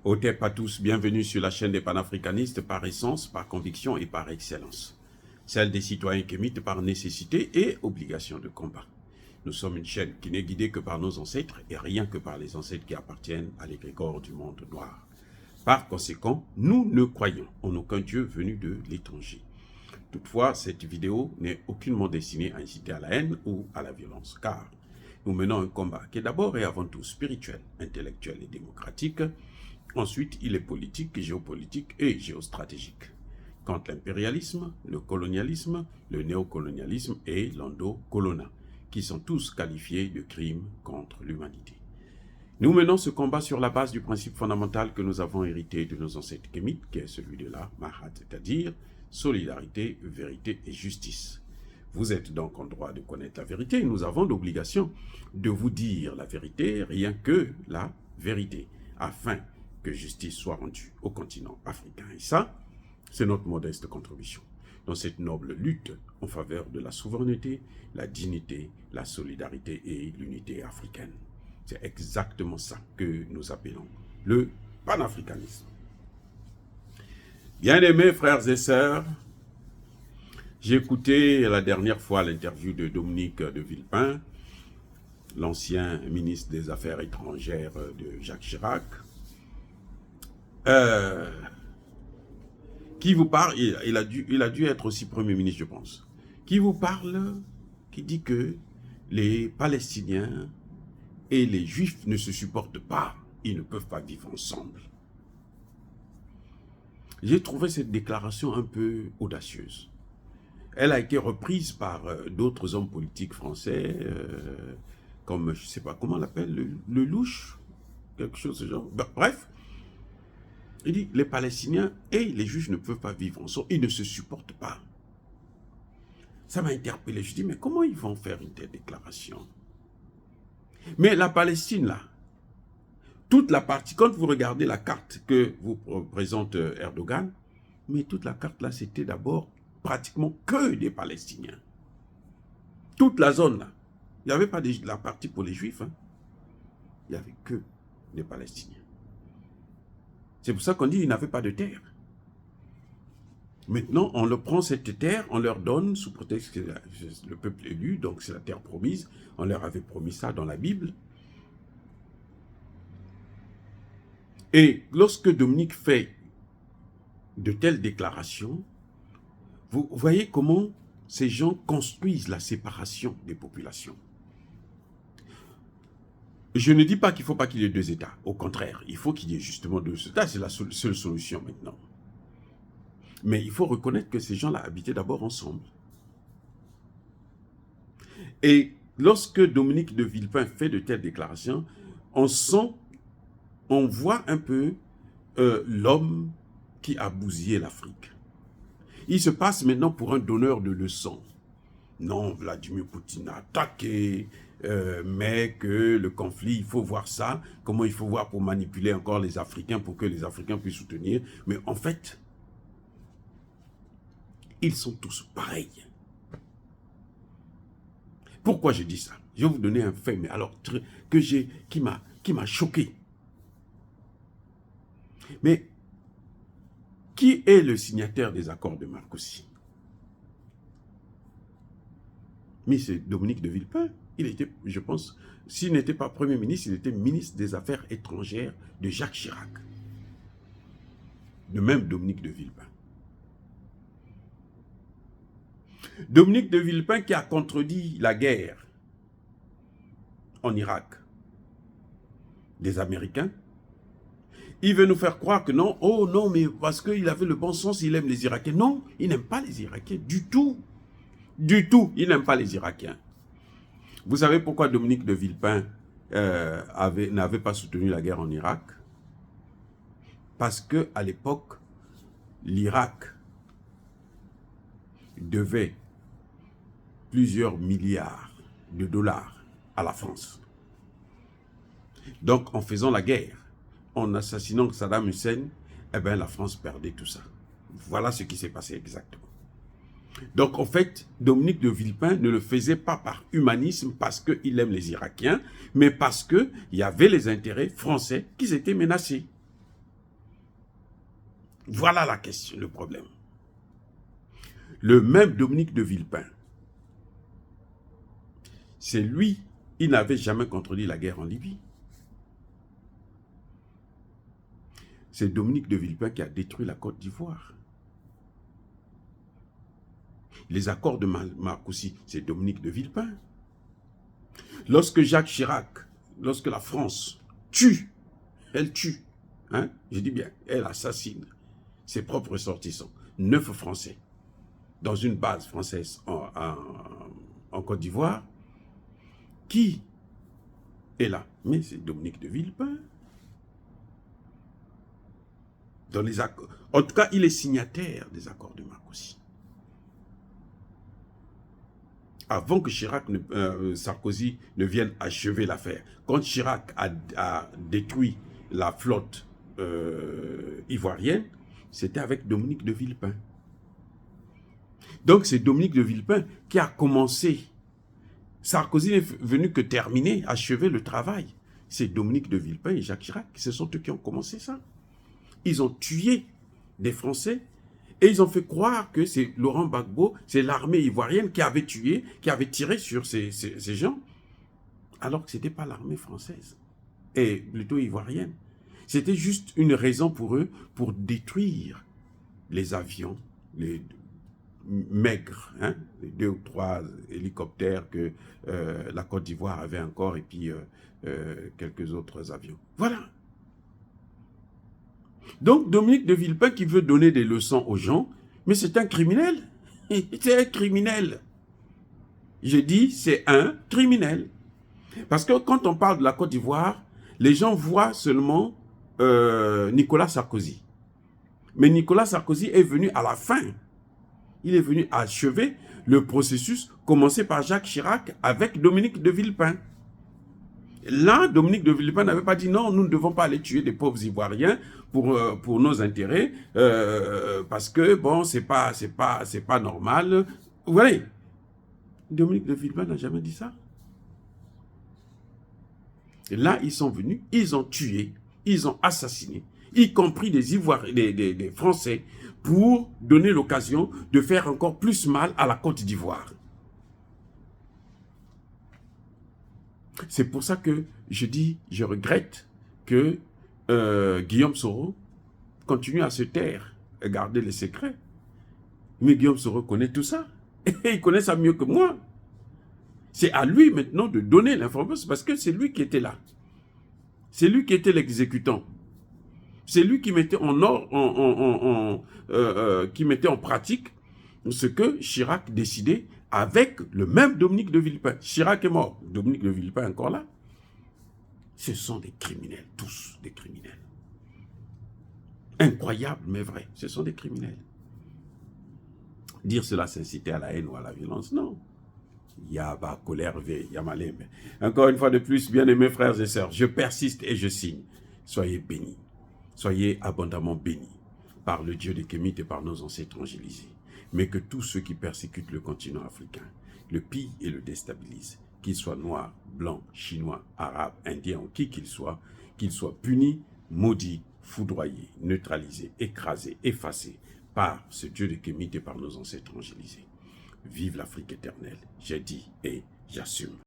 Otep à tous, bienvenue sur la chaîne des panafricanistes par essence, par conviction et par excellence. Celle des citoyens kémites par nécessité et obligation de combat. Nous sommes une chaîne qui n'est guidée que par nos ancêtres et rien que par les ancêtres qui appartiennent à l'égrégore du monde noir. Par conséquent, nous ne croyons en aucun Dieu venu de l'étranger. Toutefois, cette vidéo n'est aucunement destinée à inciter à la haine ou à la violence, car nous menons un combat qui est d'abord et avant tout spirituel, intellectuel et démocratique. Ensuite, il est politique, géopolitique et géostratégique. Contre l'impérialisme, le colonialisme, le néocolonialisme et l'endocolonat, qui sont tous qualifiés de crimes contre l'humanité. Nous menons ce combat sur la base du principe fondamental que nous avons hérité de nos ancêtres kémites, qui est celui de la Mahat, c'est-à-dire solidarité, vérité et justice. Vous êtes donc en droit de connaître la vérité. Nous avons l'obligation de vous dire la vérité, rien que la vérité, afin que justice soit rendue au continent africain. Et ça, c'est notre modeste contribution dans cette noble lutte en faveur de la souveraineté, la dignité, la solidarité et l'unité africaine. C'est exactement ça que nous appelons le panafricanisme. Bien-aimés frères et sœurs, j'ai écouté la dernière fois l'interview de Dominique de Villepin, l'ancien ministre des Affaires étrangères de Jacques Chirac, qui vous parle, il a dû être aussi Premier ministre, je pense, qui vous parle, qui dit que les Palestiniens et les Juifs ne se supportent pas, ils ne peuvent pas vivre ensemble. J'ai trouvé cette déclaration un peu audacieuse. Elle a été reprise par d'autres hommes politiques français, comme, je ne sais pas, comment on l'appelle, le louche, quelque chose de ce genre. Bref, il dit, les Palestiniens et les Juifs ne peuvent pas vivre ensemble, ils ne se supportent pas. Ça m'a interpellé, je dis, mais comment ils vont faire une telle déclaration? Mais la Palestine, là, toute la partie, quand vous regardez la carte que vous présente Erdogan, mais toute la carte, là, c'était d'abord pratiquement que des Palestiniens. Toute la zone, là, il n'y avait pas de la partie pour les Juifs, hein. Il n'y avait que des Palestiniens. C'est pour ça qu'on dit qu'ils n'avaient pas de terre. Maintenant, on leur prend cette terre, on leur donne, sous prétexte que le peuple élu, donc c'est la terre promise, on leur avait promis ça dans la Bible. Et lorsque Dominique fait de telles déclarations, vous voyez comment ces gens construisent la séparation des populations. Je ne dis pas qu'il ne faut pas qu'il y ait deux États. Au contraire, il faut qu'il y ait justement deux États. C'est la seule solution maintenant. Mais il faut reconnaître que ces gens-là habitaient d'abord ensemble. Et lorsque Dominique de Villepin fait de telles déclarations, on voit un peu l'homme qui a bousillé l'Afrique. Il se passe maintenant pour un donneur de leçons. Non, Vladimir Poutine a attaqué, mais que le conflit, il faut voir ça, comment il faut voir pour manipuler encore les Africains, pour que les Africains puissent soutenir. Mais en fait, ils sont tous pareils. Pourquoi je dis ça? Je vais vous donner un fait, mais alors qui m'a choqué. Mais qui est le signataire des accords de Marcoussis? Mais c'est Dominique de Villepin. Il était, je pense, s'il n'était pas Premier ministre, il était ministre des Affaires étrangères de Jacques Chirac. De même Dominique de Villepin. Dominique de Villepin qui a contredit la guerre en Irak des Américains. Il veut nous faire croire que non, oh non, mais parce qu'il avait le bon sens, il aime les Irakiens. Non, il n'aime pas les Irakiens du tout. Du tout, il n'aime pas les Irakiens. Vous savez pourquoi Dominique de Villepin n'avait pas soutenu la guerre en Irak? Parce qu'à l'époque, l'Irak devait plusieurs milliards de dollars à la France. Donc, en faisant la guerre, en assassinant Saddam Hussein, eh bien, la France perdait tout ça. Voilà ce qui s'est passé exactement. Donc, en fait, Dominique de Villepin ne le faisait pas par humanisme parce qu'il aime les Irakiens, mais parce qu'il y avait les intérêts français qui étaient menacés. Voilà la question, le problème. Le même Dominique de Villepin, c'est lui, il n'avait jamais contredit la guerre en Libye. C'est Dominique de Villepin qui a détruit la Côte d'Ivoire. Les accords de Marcoussis, c'est Dominique de Villepin. Lorsque Jacques Chirac, lorsque la France tue, elle tue, hein, je dis bien, elle assassine ses propres ressortissants, 9 Français, dans une base française en Côte d'Ivoire, qui est là? Mais c'est Dominique de Villepin. Dans les accords. En tout cas, il est signataire des accords de Marcoussis. Avant que Sarkozy ne vienne achever l'affaire. Quand Chirac a détruit la flotte ivoirienne, c'était avec Dominique de Villepin. Donc c'est Dominique de Villepin qui a commencé. Sarkozy n'est venu que terminer, achever le travail. C'est Dominique de Villepin et Jacques Chirac, ce sont eux qui ont commencé ça. Ils ont tué des Français et ils ont fait croire que c'est Laurent Gbagbo, c'est l'armée ivoirienne qui avait tué, qui avait tiré sur ces gens, alors que ce n'était pas l'armée française, et plutôt ivoirienne. C'était juste une raison pour eux, pour détruire les avions, les maigres, hein, les 2 ou 3 hélicoptères que la Côte d'Ivoire avait encore, et puis quelques autres avions. Voilà. Donc, Dominique de Villepin qui veut donner des leçons aux gens, mais c'est un criminel. C'est un criminel. J'ai dit, c'est un criminel. Parce que quand on parle de la Côte d'Ivoire, les gens voient seulement Nicolas Sarkozy. Mais Nicolas Sarkozy est venu à la fin. Il est venu achever le processus commencé par Jacques Chirac avec Dominique de Villepin. Là, Dominique de Villepin n'avait pas dit non, nous ne devons pas aller tuer des pauvres Ivoiriens pour nos intérêts, parce que, bon, c'est pas normal. Vous voyez, Dominique de Villepin n'a jamais dit ça. Et là, ils sont venus, ils ont tué, ils ont assassiné, y compris des Ivoiriens, des Français, pour donner l'occasion de faire encore plus mal à la Côte d'Ivoire. C'est pour ça que je dis, je regrette que Guillaume Soro continue à se taire et garder les secrets. Mais Guillaume Soro connaît tout ça. Et il connaît ça mieux que moi. C'est à lui maintenant de donner l'information parce que c'est lui qui était là. C'est lui qui était l'exécutant. C'est lui qui mettait qui mettait en pratique ce que Chirac décidait avec le même Dominique de Villepin. Chirac est mort. Dominique de Villepin est encore là. Ce sont des criminels, tous des criminels. Incroyable, mais vrai. Ce sont des criminels. Dire cela, c'est inciter à la haine ou à la violence, non. Yaba, colère, Yamalem. Encore une fois de plus, bien-aimés frères et sœurs, je persiste et je signe. Soyez bénis. Soyez abondamment bénis par le Dieu des Kémites et par nos ancêtres angélisés. Mais que tous ceux qui persécutent le continent africain, le pillent et le déstabilisent, qu'ils soient noirs, blancs, chinois, arabes, indiens ou qui qu'ils soient punis, maudits, foudroyés, neutralisés, écrasés, effacés par ce Dieu des Kémites et par nos ancêtres angélisés. Vive l'Afrique éternelle, j'ai dit et j'assume.